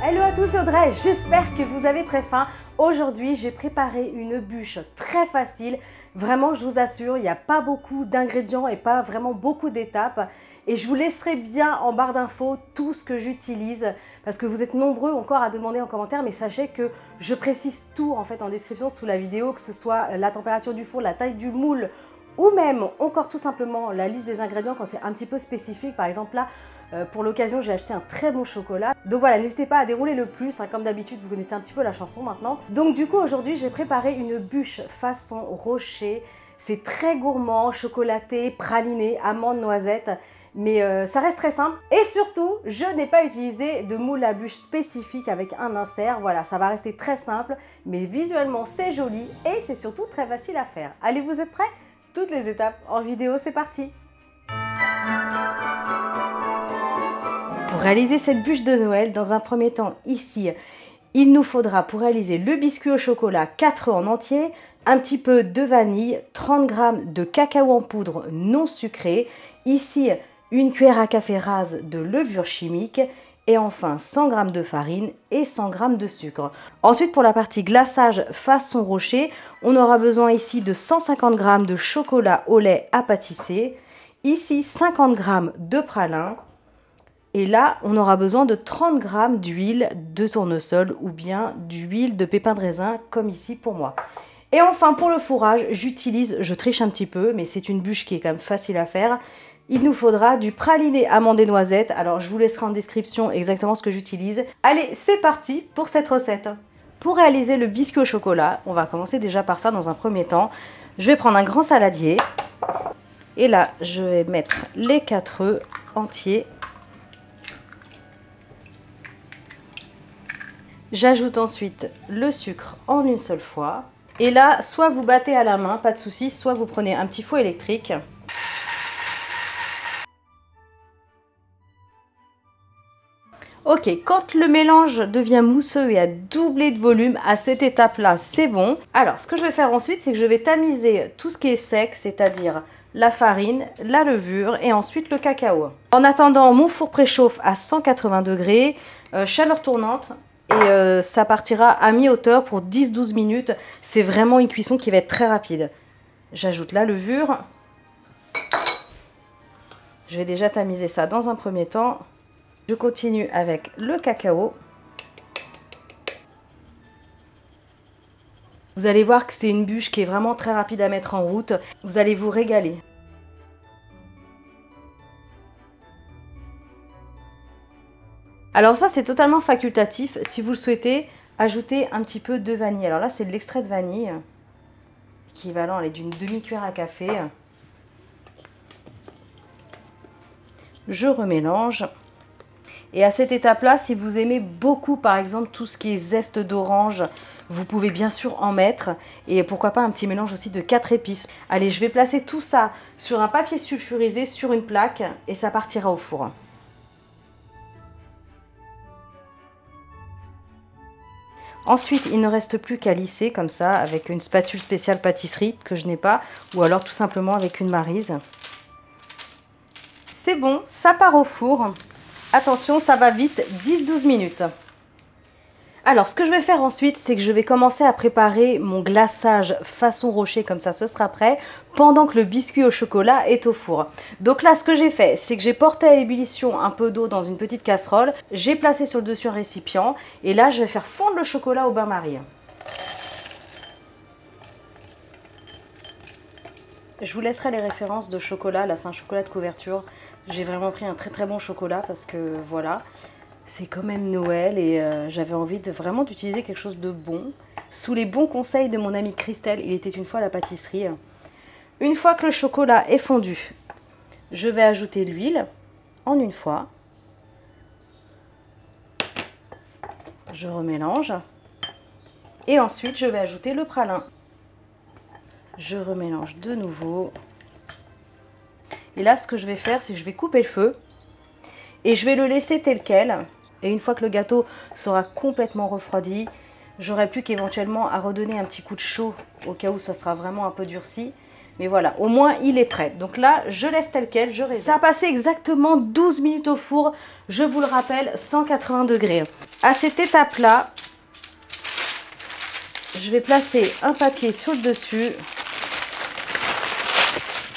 Hello à tous, c'est Audrey, j'espère que vous avez très faim. Aujourd'hui, j'ai préparé une bûche très facile. Vraiment, je vous assure, il n'y a pas beaucoup d'ingrédients et pas vraiment beaucoup d'étapes. Et je vous laisserai bien en barre d'infos tout ce que j'utilise parce que vous êtes nombreux encore à demander en commentaire, mais sachez que je précise tout en fait en description sous la vidéo, que ce soit la température du four, la taille du moule ou même encore tout simplement la liste des ingrédients quand c'est un petit peu spécifique. Par exemple là, pour l'occasion, j'ai acheté un très bon chocolat. Donc voilà, n'hésitez pas à dérouler le plus, hein, comme d'habitude, vous connaissez un petit peu la chanson maintenant. Donc du coup, aujourd'hui, j'ai préparé une bûche façon rocher. C'est très gourmand, chocolaté, praliné, amandes, noisettes. Mais ça reste très simple. Et surtout, je n'ai pas utilisé de moule à bûche spécifique avec un insert. Voilà, ça va rester très simple. Mais visuellement, c'est joli et c'est surtout très facile à faire. Allez, vous êtes prêts? Toutes les étapes en vidéo, c'est parti! Pour réaliser cette bûche de Noël, dans un premier temps, ici, il nous faudra pour réaliser le biscuit au chocolat 4 œufs en entier, un petit peu de vanille, 30 g de cacao en poudre non sucré, ici une cuillère à café rase de levure chimique et enfin 100 g de farine et 100 g de sucre. Ensuite, pour la partie glaçage façon rocher, on aura besoin ici de 150 g de chocolat au lait à pâtisser, ici 50 g de pralin. Et là, on aura besoin de 30 g d'huile de tournesol ou bien d'huile de pépins de raisin, comme ici pour moi. Et enfin, pour le fourrage, je triche un petit peu, mais c'est une bûche qui est quand même facile à faire. Il nous faudra du praliné amande et noisette. Alors, je vous laisserai en description exactement ce que j'utilise. Allez, c'est parti pour cette recette. Pour réaliser le biscuit au chocolat, on va commencer déjà par ça dans un premier temps. Je vais prendre un grand saladier. Et là, je vais mettre les 4 œufs entiers. J'ajoute ensuite le sucre en une seule fois. Et là, soit vous battez à la main, pas de souci, soit vous prenez un petit fouet électrique. Ok, quand le mélange devient mousseux et a doublé de volume, à cette étape-là, c'est bon. Alors, ce que je vais faire ensuite, c'est que je vais tamiser tout ce qui est sec, c'est-à-dire la farine, la levure et ensuite le cacao. En attendant, mon four préchauffe à 180 degrés, chaleur tournante. Et ça partira à mi-hauteur pour 10-12 minutes. C'est vraiment une cuisson qui va être très rapide. J'ajoute la levure. Je vais déjà tamiser ça dans un premier temps. Je continue avec le cacao. Vous allez voir que c'est une bûche qui est vraiment très rapide à mettre en route. Vous allez vous régaler. Alors ça, c'est totalement facultatif. Si vous le souhaitez, ajoutez un petit peu de vanille. Alors là, c'est de l'extrait de vanille, équivalent d'une demi-cuillère à café. Je remélange. Et à cette étape-là, si vous aimez beaucoup, par exemple, tout ce qui est zeste d'orange, vous pouvez bien sûr en mettre. Et pourquoi pas un petit mélange aussi de 4 épices. Allez, je vais placer tout ça sur un papier sulfurisé, sur une plaque, et ça partira au four. Ensuite, il ne reste plus qu'à lisser comme ça avec une spatule spéciale pâtisserie que je n'ai pas, ou alors tout simplement avec une maryse. C'est bon, ça part au four. Attention, ça va vite, 10-12 minutes. Alors, ce que je vais faire ensuite, c'est que je vais commencer à préparer mon glaçage façon rocher, comme ça ce sera prêt, pendant que le biscuit au chocolat est au four. Donc là, ce que j'ai fait, c'est que j'ai porté à ébullition un peu d'eau dans une petite casserole, j'ai placé sur le dessus un récipient, et là, je vais faire fondre le chocolat au bain-marie. Je vous laisserai les références de chocolat, là c'est un chocolat de couverture. J'ai vraiment pris un très très bon chocolat parce que voilà, c'est quand même Noël et j'avais envie vraiment d'utiliser quelque chose de bon. Sous les bons conseils de mon amie Christelle, il était une fois à la pâtisserie. Une fois que le chocolat est fondu, je vais ajouter l'huile en une fois. Je remélange. Et ensuite, je vais ajouter le pralin. Je remélange de nouveau. Et là, ce que je vais faire, c'est que je vais couper le feu. Et je vais le laisser tel quel. Et une fois que le gâteau sera complètement refroidi, j'aurai plus qu'éventuellement à redonner un petit coup de chaud au cas où ça sera vraiment un peu durci. Mais voilà, au moins il est prêt. Donc là, je laisse tel quel, je réserve. Ça a passé exactement 12 minutes au four. Je vous le rappelle, 180 degrés. À cette étape-là, je vais placer un papier sur le dessus.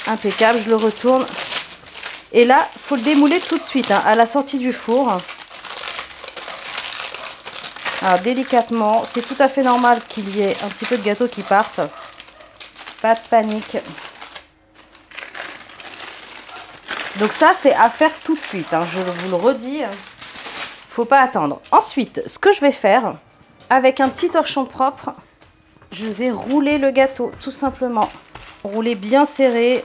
Impeccable, je le retourne. Et là, il faut le démouler tout de suite, hein, à la sortie du four. Alors, délicatement, c'est tout à fait normal qu'il y ait un petit peu de gâteau qui parte. Pas de panique. Donc ça, c'est à faire tout de suite, hein, je vous le redis. Faut pas attendre. Ensuite, ce que je vais faire, avec un petit torchon propre, je vais rouler le gâteau, tout simplement. Rouler bien serré.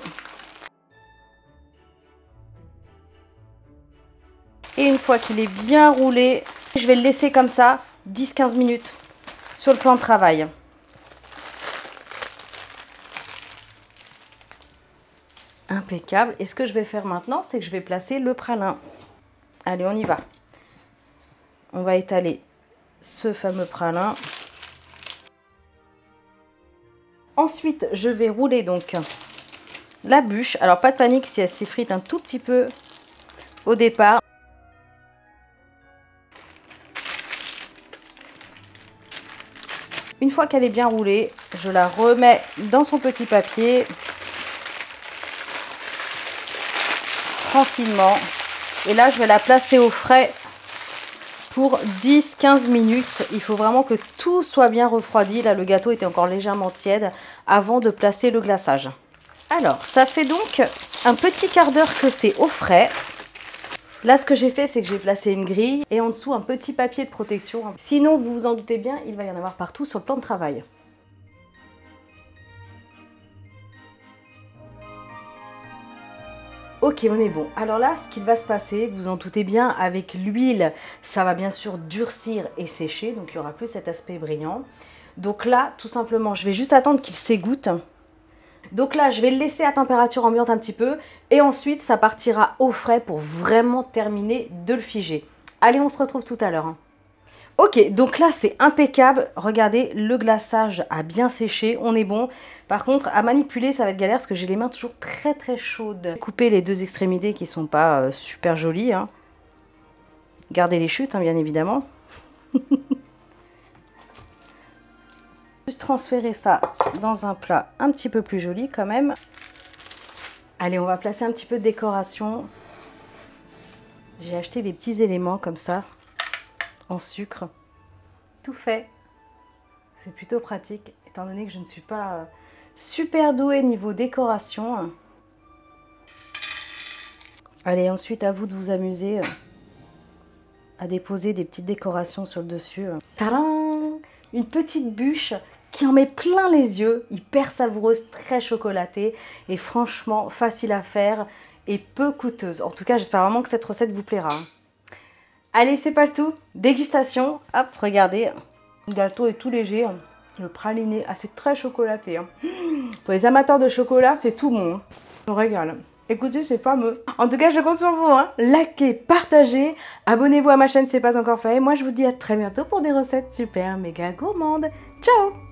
Et une fois qu'il est bien roulé, je vais le laisser comme ça 10-15 minutes sur le plan de travail. Impeccable. Et ce que je vais faire maintenant, c'est que je vais placer le pralin. Allez, on y va. On va étaler ce fameux pralin. Ensuite, je vais rouler donc la bûche. Alors, pas de panique si elle s'effrite un tout petit peu au départ. Une fois qu'elle est bien roulée, je la remets dans son petit papier. Tranquillement. Et là, je vais la placer au frais pour 10-15 minutes. Il faut vraiment que tout soit bien refroidi. Là, le gâteau était encore légèrement tiède avant de placer le glaçage. Alors, ça fait donc un petit quart d'heure que c'est au frais. Là, ce que j'ai fait, c'est que j'ai placé une grille et en dessous un petit papier de protection. Sinon, vous vous en doutez bien, il va y en avoir partout sur le plan de travail. Ok, on est bon. Alors là, ce qu'il va se passer, vous en doutez bien, avec l'huile, ça va bien sûr durcir et sécher. Donc, il n'y aura plus cet aspect brillant. Donc là, tout simplement, je vais juste attendre qu'il s'égoutte. Donc là, je vais le laisser à température ambiante un petit peu. Et ensuite, ça partira au frais pour vraiment terminer de le figer. Allez, on se retrouve tout à l'heure. Ok, donc là, c'est impeccable. Regardez, le glaçage a bien séché. On est bon. Par contre, à manipuler, ça va être galère parce que j'ai les mains toujours très très chaudes. Couper les deux extrémités qui ne sont pas super jolies. Hein. Gardez les chutes, hein, bien évidemment. Juste transférer ça dans un plat un petit peu plus joli quand même. Allez, on va placer un petit peu de décoration. J'ai acheté des petits éléments comme ça, en sucre. Tout fait. C'est plutôt pratique, étant donné que je ne suis pas super douée niveau décoration. Allez, ensuite à vous de vous amuser à déposer des petites décorations sur le dessus. Tadam! Une petite bûche qui en met plein les yeux, hyper savoureuse, très chocolatée et franchement facile à faire et peu coûteuse. En tout cas, j'espère vraiment que cette recette vous plaira. Allez, c'est pas le tout. Dégustation. Hop, regardez. Le gâteau est tout léger. Le praliné, c'est très chocolaté. Pour les amateurs de chocolat, c'est tout bon. Je me régale. Écoutez, c'est fameux. En tout cas, je compte sur vous. Likez, partagez. Abonnez-vous à ma chaîne si ce n'est pas encore fait. Moi, je vous dis à très bientôt pour des recettes super méga gourmandes. Ciao!